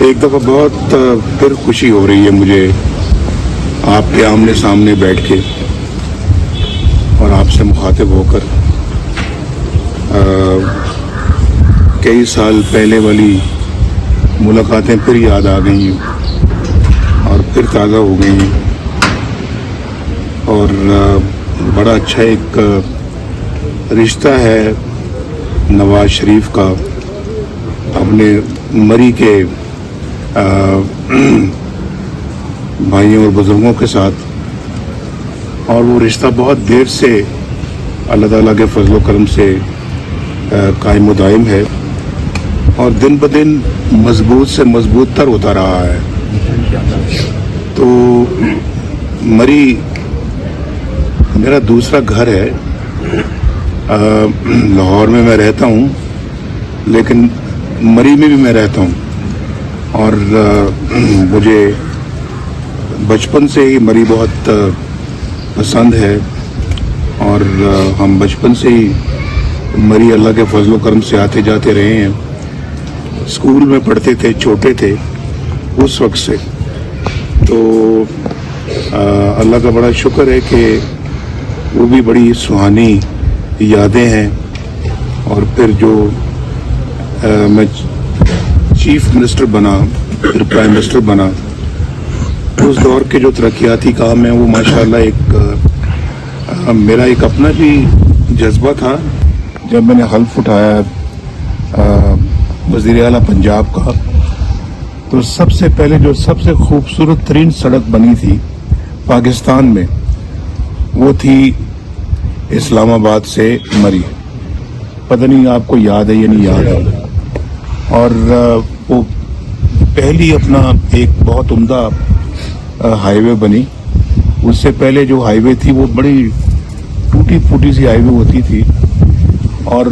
एक दफ़ा बहुत फिर खुशी हो रही है मुझे आपके आमने सामने बैठ के और आपसे मुखातिब होकर कई साल पहले वाली मुलाकातें फिर याद आ गई हैं और फिर ताज़ा हो गई हैं और बड़ा अच्छा एक रिश्ता है नवाज शरीफ का अपने मरी के भाइयों और बुजुर्गों के साथ। और वो रिश्ता बहुत देर से अल्लाह ताला के फजल करम से कायम दायम है और दिन ब दिन मजबूत से मजबूत तर होता रहा है। तो मरी मेरा दूसरा घर है। लाहौर में मैं रहता हूँ लेकिन मरी में भी मैं रहता हूँ और मुझे बचपन से ही मरी बहुत पसंद है और हम बचपन से ही मरी अल्लाह के फजल करम से आते जाते रहे हैं। स्कूल में पढ़ते थे, छोटे थे उस वक्त से। तो अल्लाह का बड़ा शुक्र है कि वो भी बड़ी सुहानी यादें हैं। और फिर जो मैं चीफ मिनिस्टर बना, फिर प्राइम मिनिस्टर बना, उस दौर के जो तरक्याती काम है वो माशाल्लाह एक मेरा एक अपना भी जज्बा था। जब मैंने हल्फ उठाया वज़ीर आला पंजाब का, तो सबसे पहले जो सबसे खूबसूरत तरीन सड़क बनी थी पाकिस्तान में वो थी इस्लामाबाद से मरी। पता नहीं आपको याद है या नहीं याद है। और वो पहली अपना एक बहुत उम्दा हाईवे बनी। उससे पहले जो हाईवे थी वो बड़ी टूटी फूटी सी हाईवे होती थी और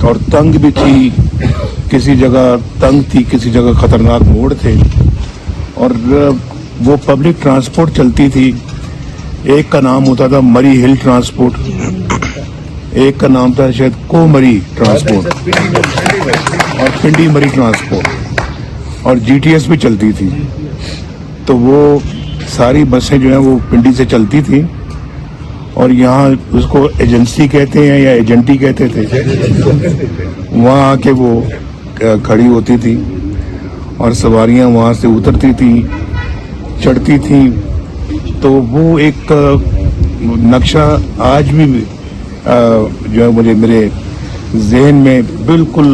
और तंग भी थी, किसी जगह तंग थी, किसी जगह खतरनाक मोड़ थे और वो पब्लिक ट्रांसपोर्ट चलती थी। एक का नाम होता था मरी हिल ट्रांसपोर्ट, एक का नाम था शायद कोमरी ट्रांसपोर्ट और पिंडी मरी ट्रांसपोर्ट और जीटीएस भी चलती थी। तो वो सारी बसें जो हैं वो पिंडी से चलती थी और यहाँ उसको एजेंसी कहते हैं या एजेंटी कहते थे। वहाँ आके वो खड़ी होती थी और सवारियाँ वहाँ से उतरती थी, चढ़ती थी। तो वो एक नक्शा आज भी जो है मुझे मेरे जहन में बिल्कुल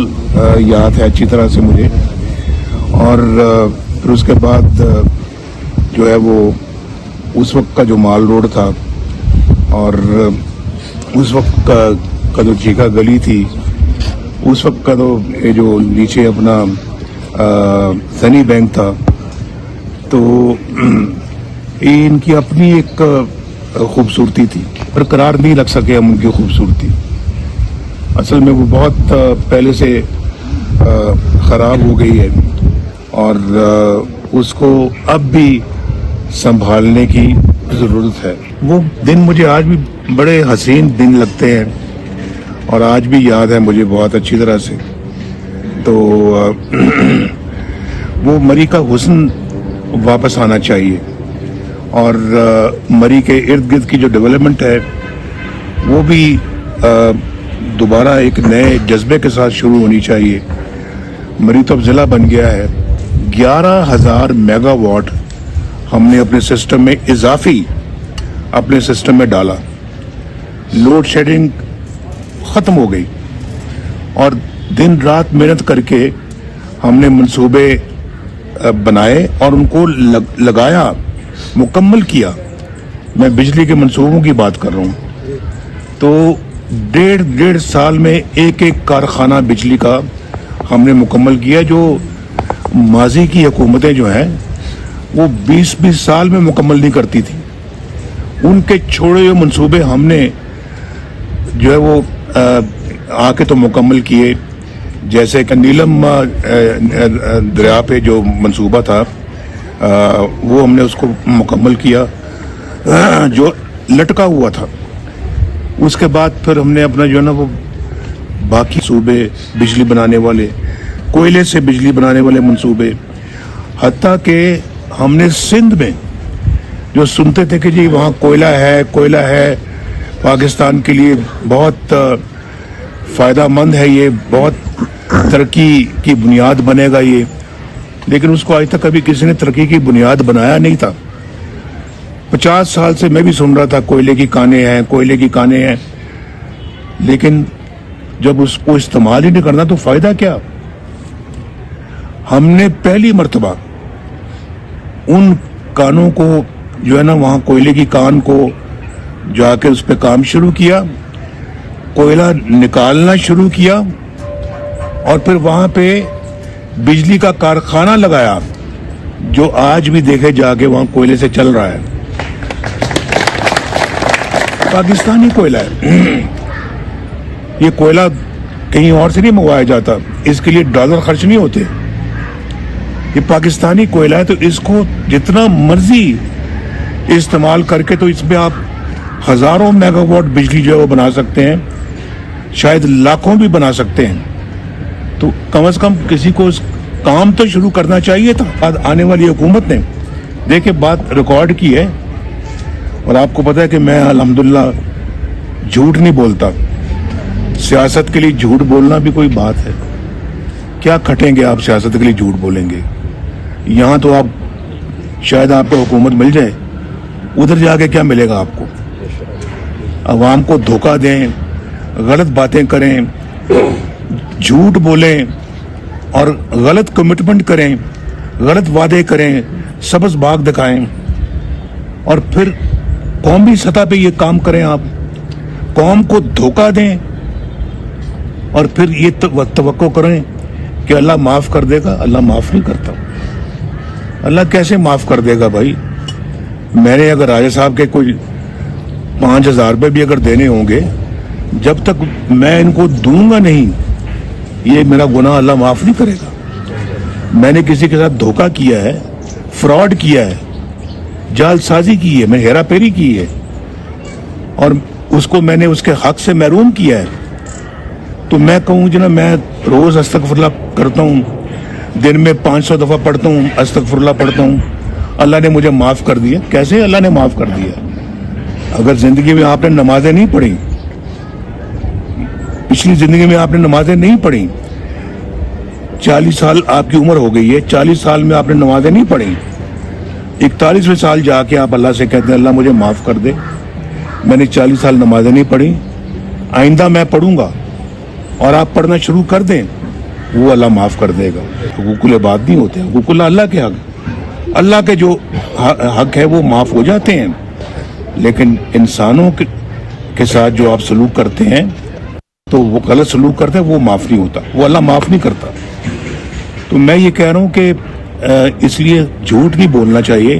याद है अच्छी तरह से मुझे। और फिर उसके बाद जो है वो उस वक्त का जो माल रोड था और उस वक्त का जो चीका गली थी, उस वक्त का तो ये जो नीचे अपना सनी बैंक था, तो इनकी अपनी एक खूबसूरती थी पर करार नहीं लग सके हम उनकी खूबसूरती। असल में वो बहुत पहले से ख़राब हो गई है और उसको अब भी संभालने की ज़रूरत है। वो दिन मुझे आज भी बड़े हसीन दिन लगते हैं और आज भी याद है मुझे बहुत अच्छी तरह से। तो वो मरी का हुस्न वापस आना चाहिए और मरी के इर्द गिर्द की जो डेवलपमेंट है वो भी दोबारा एक नए जज्बे के साथ शुरू होनी चाहिए। मरी तो अब ज़िला बन गया है। 11,000 मेगावाट हमने अपने सिस्टम में इजाफी अपने सिस्टम में डाला। लोड शेडिंग ख़त्म हो गई और दिन रात मेहनत करके हमने मंसूबे बनाए और उनको लगाया, मुकम्मल किया। मैं बिजली के मंसूबों की बात कर रहा हूँ। तो डेढ़ साल में एक कारखाना बिजली का हमने मुकम्मल किया। जो माजी की हुकूमतें जो हैं वो 20-20 साल में मुकम्मल नहीं करती थी। उनके छोड़े हुए मंसूबे हमने जो है वो आके तो मुकम्मल किए। जैसे कि नीलम दरिया पे जो मंसूबा था वो हमने उसको मुकम्मल किया जो लटका हुआ था। उसके बाद फिर हमने अपना जो है ना वो बाकी सूबे बिजली बनाने वाले कोयले से बिजली बनाने वाले मंसूबे, हत्ता कि हमने सिंध में जो सुनते थे कि जी वहाँ कोयला है, पाकिस्तान के लिए बहुत फ़ायदेमंद है, ये बहुत तरक्की की बुनियाद बनेगा ये, लेकिन उसको आज तक कभी किसी ने तरक्की की बुनियाद बनाया नहीं था। 50 साल से मैं भी सुन रहा था कोयले की कानें हैं, लेकिन जब उसको इस्तेमाल ही नहीं करना तो फ़ायदा क्या। हमने पहली मर्तबा उन कानों को जो है ना, वहाँ कोयले की कान को जाके उस पर काम शुरू किया, कोयला निकालना शुरू किया और फिर वहाँ पे बिजली का कारखाना लगाया जो आज भी देखे जाके वहाँ कोयले से चल रहा है। पाकिस्तानी कोयला है। ये कोयला कहीं और से नहीं मंगवाया जाता, इसके लिए डॉलर खर्च नहीं होते। ये पाकिस्तानी कोयला है, तो इसको जितना मर्जी इस्तेमाल करके तो इसमें आप हजारों मेगावाट बिजली जो है वो बना सकते हैं, शायद लाखों भी बना सकते हैं। तो कम से कम किसी को काम तो शुरू करना चाहिए था। बाद आने वाली हुकूमत ने देखिए बात रिकॉर्ड की है, और आपको पता है कि मैं अल्हम्दुलिल्लाह झूठ नहीं बोलता। सियासत के लिए झूठ बोलना भी कोई बात है? क्या खटेंगे आप सियासत के लिए झूठ बोलेंगे? यहाँ तो आप शायद आपको हुकूमत मिल जाए, उधर जाके क्या मिलेगा आपको? अवाम को धोखा दें, गलत बातें करें, झूठ बोलें और गलत कमिटमेंट करें, गलत वादे करें, सबस बाग दिखाएं और फिर कौमी सतह पे ये काम करें। आप कौम को धोखा दें और फिर ये तवक्को करें कि अल्लाह माफ़ कर देगा। अल्लाह माफ़ नहीं करता। अल्लाह कैसे माफ़ कर देगा भाई? मैंने अगर राजा साहब के कोई 5,000 रुपये भी अगर देने होंगे, जब तक मैं इनको दूंगा नहीं, ये मेरा गुनाह अल्लाह माफ़ नहीं करेगा। मैंने किसी के साथ धोखा किया है, फ्रॉड किया है, जालसाजी की है, मैं हेरा फेरी की है और उसको मैंने उसके हक से महरूम किया है, तो मैं कहूँ जना मैं रोज़ अस्तगफुरुल्लाह करता हूँ, दिन में 500 दफ़ा पढ़ता हूँ, अस्तगफुरुल्लाह पढ़ता हूँ, अल्लाह ने मुझे माफ़ कर दिया। कैसे अल्लाह ने माफ़ कर दिया? अगर ज़िंदगी में आपने नमाजें नहीं पढ़ी, पिछली ज़िंदगी में आपने नमाजें नहीं पढ़ी, 40 साल आपकी उम्र हो गई है, 40 साल में आपने नमाजें नहीं पढ़ी, 41वें साल जाके आप अल्लाह से कहते हैं अल्लाह मुझे माफ़ कर दे, मैंने 40 साल नमाजें नहीं पढ़ी, आइंदा मैं पढ़ूंगा, और आप पढ़ना शुरू कर दें, वो अल्लाह माफ़ कर देगा। हुकूकुल इबाद नहीं होते, हुकूकुल अल्लाह के हक, अल्लाह के जो हक है वो माफ़ हो जाते हैं, लेकिन इंसानों के साथ जो आप सलूक करते हैं, तो वो गलत सलूक करते हैं, वो माफ़ नहीं होता, वो अल्लाह माफ़ नहीं करता। तो मैं ये कह रहा हूँ कि इसलिए झूठ नहीं बोलना चाहिए।